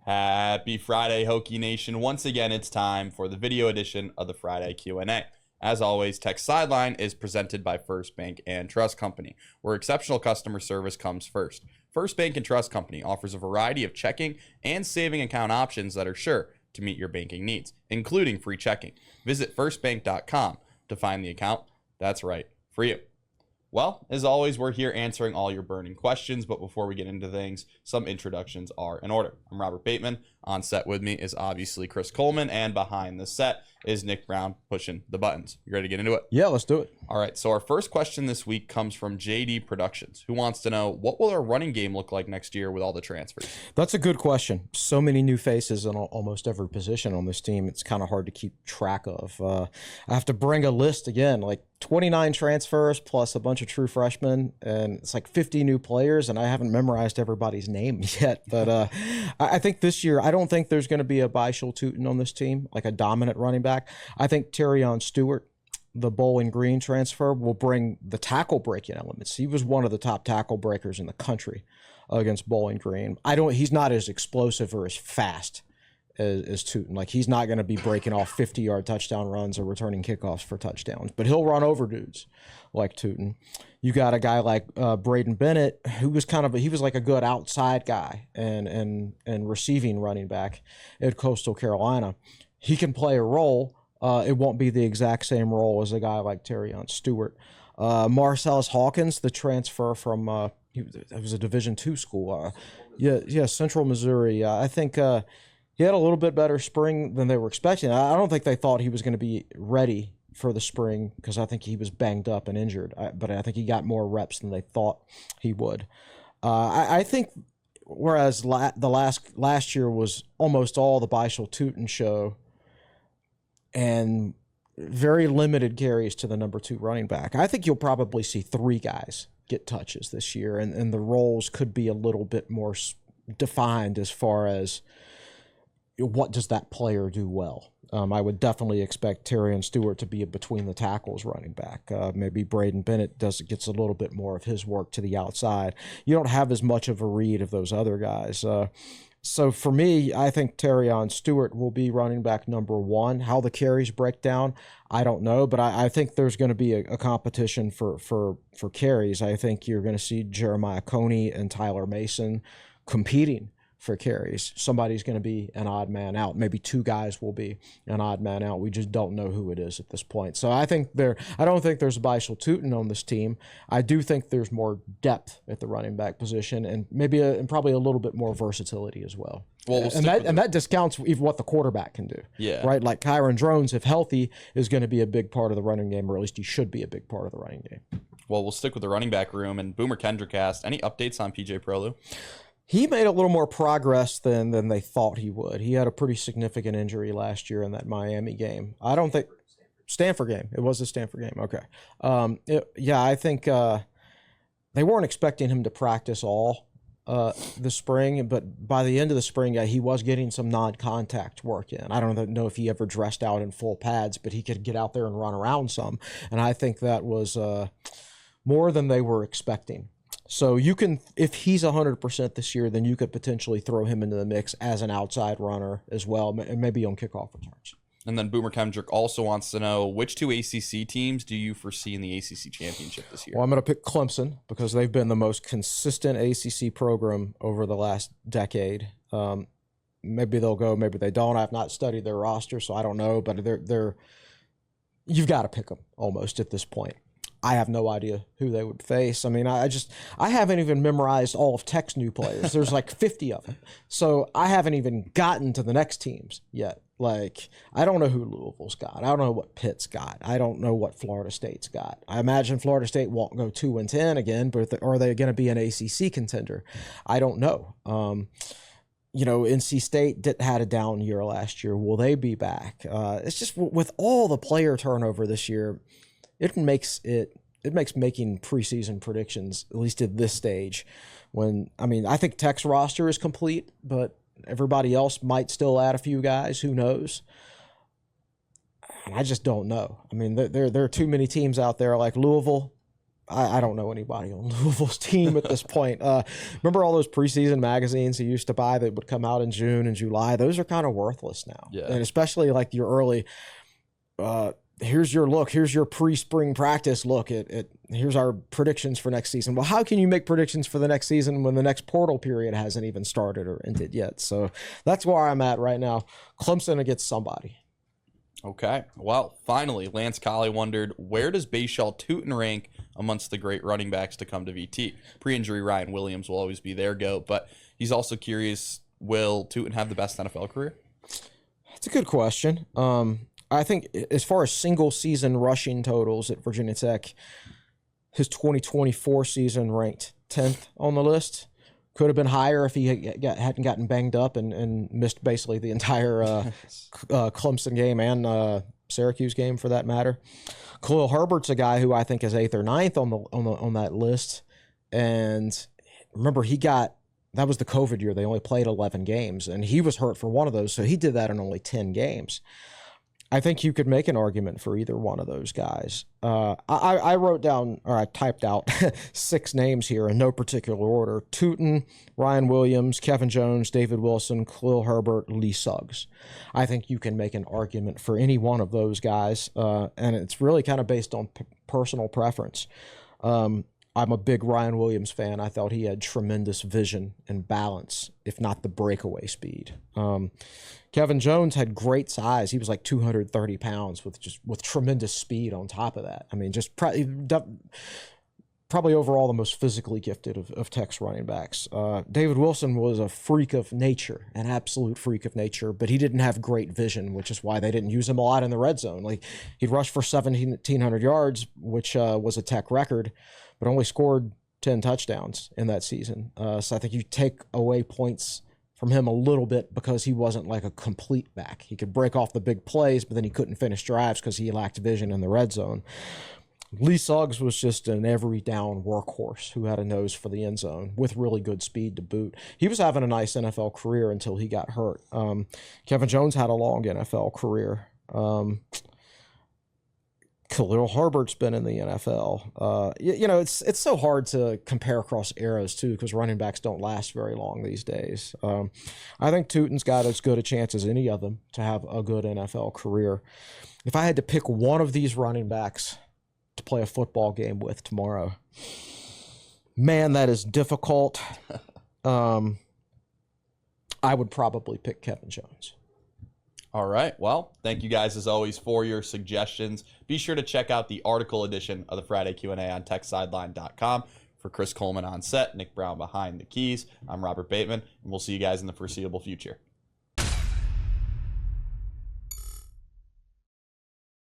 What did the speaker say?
Happy Friday, Hokie Nation. Once again, it's time for the video edition of the Friday Q&A. As always, Tech Sideline is presented by First Bank and Trust Company, where exceptional customer service comes first. First Bank and Trust Company offers a variety of checking and saving account options that are sure to meet your banking needs, including free checking. Visit firstbank.com to find the account that's right for you. Well, as always, we're here answering all your burning questions, but before we get into things, some introductions are in order. I'm Robert Bateman. On set with me is obviously Chris Coleman, and behind the set is Nick Brown pushing the buttons. You ready to get into it? Yeah, let's do it. All right, so our first question this week comes from JD Productions, who wants to know, what will our running game look like next year with all the transfers? That's a good question. So many new faces in almost every position on this team. It's kind of hard to keep track of. I have to bring a list again, like 29 transfers plus a bunch of true freshmen, and it's like 50 new players, and I haven't memorized everybody's name yet. But I think this year, I don't think there's going to be a Bhayshul Tuten on this team, like a dominant running back. I think Terrion Stewart, the Bowling Green transfer, will bring the tackle breaking elements. He was one of the top tackle breakers in the country against Bowling Green. He's not as explosive or as fast as Tuten. Like, he's not going to be breaking off 50-yard touchdown runs or returning kickoffs for touchdowns, but he'll run over dudes like Tuten. You got a guy like Braden Bennett, who was he was like a good outside guy and receiving running back at Coastal Carolina. He can play a role. It won't be the exact same role as a guy like Terrion Stewart. Marcellus Hawkins, the transfer from it was a Division II school. Central Missouri. I think he had a little bit better spring than they were expecting. I don't think they thought he was going to be ready for the spring because I think he was banged up and injured. But I think he got more reps than they thought he would. I think whereas last year was almost all the Bhayshul Tuten show and very limited carries to the number 2 running back, I think you'll probably see 3 guys get touches this year, and the roles could be a little bit more defined as far as what does that player do well. I would definitely expect Terrion Stewart to be a between the tackles running back. Maybe Braden Bennett gets a little bit more of his work to the outside. You don't have as much of a read of those other guys. So for me, I think Terrion Stewart will be running back number 1. How the carries break down, I don't know, but I think there's going to be a competition for carries. I think you're going to see Jeremiah Coney and Tyler Mason competing for carries. Somebody's going to be an odd man out. Maybe 2 guys will be an odd man out. We just don't know who it is at this point. So I don't think there's a Bhayshul Tuten on this team. I do think there's more depth at the running back position, and probably a little bit more versatility as well. That discounts even what the quarterback can do. Yeah. Right? Like Kyron Drones, if healthy, is going to be a big part of the running game, or at least he should be a big part of the running game. Well, we'll stick with the running back room. And Boomer Kendrick asked, any updates on PJ Prioleau? He made a little more progress than they thought he would. He had a pretty significant injury last year in that Miami game. I don't think Stanford game. It was a Stanford game. Okay. I think they weren't expecting him to practice all the spring, but by the end of the spring, he was getting some non-contact work in. I don't know if he ever dressed out in full pads, but he could get out there and run around some. And I think that was more than they were expecting. So you can, if he's 100% this year, then you could potentially throw him into the mix as an outside runner as well, and maybe on kickoff returns. And then Boomer Kendrick also wants to know, which 2 ACC teams do you foresee in the ACC championship this year? Well, I'm going to pick Clemson because they've been the most consistent ACC program over the last decade. Maybe they'll go, maybe they don't. I've not studied their roster, so I don't know. But you've got to pick them almost at this point. I have no idea who they would face. I mean, I haven't even memorized all of Tech's new players. There's like 50 of them. So I haven't even gotten to the next teams yet. Like, I don't know who Louisville's got. I don't know what Pitt's got. I don't know what Florida State's got. I imagine Florida State won't go 2-10 again, but are they going to be an ACC contender? I don't know. NC State had a down year last year. Will they be back? It's just with all the player turnover this year, it makes making preseason predictions, at least at this stage, I think Tech's roster is complete, but everybody else might still add a few guys. Who knows? And I just don't know. I mean, there are too many teams out there like Louisville. I don't know anybody on Louisville's team at this point. Remember all those preseason magazines you used to buy that would come out in June and July? Those are kind of worthless now. Yeah. And especially like your early, here's your look, here's your pre-spring practice look here's our predictions for next season. Well, how can you make predictions for the next season when the next portal period hasn't even started or ended yet? So that's where I'm at right now. Clemson against somebody. Okay. Well, finally, Lance Colley wondered, where does Bhayshul Tuten rank amongst the great running backs to come to VT? Pre-injury Ryan Williams will always be their GOAT, but he's also curious, will Tuten have the best NFL career? That's a good question. I think as far as single season rushing totals at Virginia Tech, his 2024 season ranked 10th on the list. Could have been higher if he hadn't gotten banged up and missed basically the entire Clemson game and Syracuse game for that matter. Khalil Herbert's a guy who I think is 8th or 9th on that list. And remember, that was the COVID year. They only played 11 games, and he was hurt for one of those, so he did that in only 10 games. I think you could make an argument for either one of those guys. I wrote down, or I typed out 6 names here in no particular order: Tuten, Ryan Williams, Kevin Jones, David Wilson, Khalil Herbert, Lee Suggs. I think you can make an argument for any one of those guys, and it's really kind of based on personal preference. I'm a big Ryan Williams fan. I thought he had tremendous vision and balance, if not the breakaway speed. Kevin Jones had great size. He was like 230 pounds with tremendous speed on top of that. I mean, just probably overall the most physically gifted of Tech's running backs. David Wilson was a freak of nature, an absolute freak of nature, but he didn't have great vision, which is why they didn't use him a lot in the red zone. Like, he'd rush for 1,700 yards, which was a Tech record, but only scored 10 touchdowns in that season. So I think you take away points from him a little bit because he wasn't like a complete back. He could break off the big plays, but then he couldn't finish drives because he lacked vision in the red zone. Lee Suggs was just an every down workhorse who had a nose for the end zone with really good speed to boot. He was having a nice NFL career until he got hurt. Kevin Jones had a long NFL career. Khalil Herbert's been in the NFL. It's so hard to compare across eras, too, because running backs don't last very long these days. I think Tuten's got as good a chance as any of them to have a good NFL career. If I had to pick one of these running backs to play a football game with tomorrow, man, that is difficult. I would probably pick Kevin Jones. All right. Well, thank you guys as always for your suggestions. Be sure to check out the article edition of the Friday Q&A on TechSideline.com. For Chris Coleman on set, Nick Brown behind the keys, I'm Robert Bateman, and we'll see you guys in the foreseeable future.